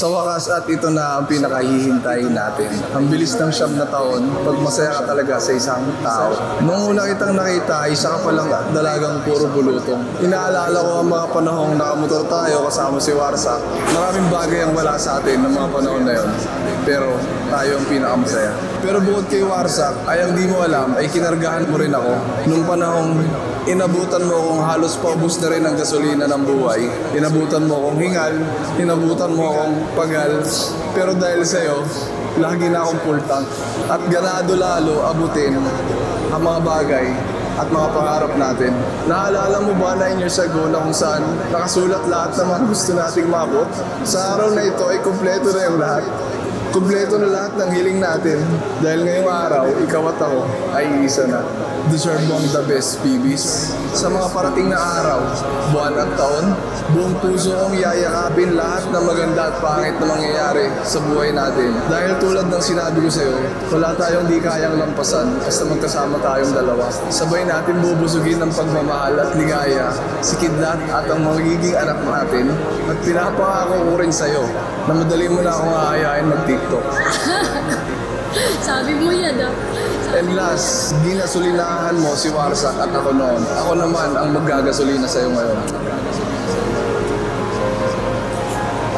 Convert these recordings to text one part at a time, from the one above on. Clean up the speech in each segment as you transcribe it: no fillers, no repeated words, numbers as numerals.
Sa wakas at ito na ang pinakahihintayin natin. Ang bilis ng 9 na taon, pag masaya ka talaga sa isang tao. Nung una kitang nakita, isa ka palang dalagang puro bulutong. Inaalala ko ang mga panahong nakamotor tayo kasama si Warsak. Maraming bagay ang wala sa atin ng mga panahon na yon. Pero tayo ang pinakamasaya. Pero bukod kay Warsak, ay ang di mo alam, ay kinargahan mo rin ako. Nung panahong inabutan mo akong halos paubos na rin ang gasolina ng buhay. Inabutan mo akong hingal, inabutan mo akong pagal. Pero dahil sa'yo, lagi na akong full tank. At ganado lalo abutin ang mga bagay at mga pangarap natin. Naalala mo ba 9 years ago na kung saan nakasulat lahat ng mga gusto nating maabot? Sa araw na ito ay kumpleto na yung lahat. Kumpleto na lahat ng hiling natin. Dahil ngayong araw, ikaw at ako ay isa na. Deserve mo ang the best, PBs. Sa mga parating na araw, buwan at taon, buong puso kong yayakapin lahat ng maganda at pangit na mangyayari sa buhay natin. Dahil tulad ng sinabi ko sa'yo, wala tayong di kayang lampasan basta magkasama tayong dalawa. Sabay natin bubusugin ng pagmamahal at ligaya si Kidlat at ang magiging anak natin. At pinapangako ko rin sa'yo na madali mo na akong aayain mag-TikTok. Sabi mo yan, ah. And last, ginasolinahan mo si Warsak at ako noon. Ako naman ang maggagasolina sa'yo ngayon.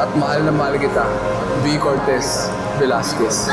At mahal na mahal kita, V. Cortez Velasquez.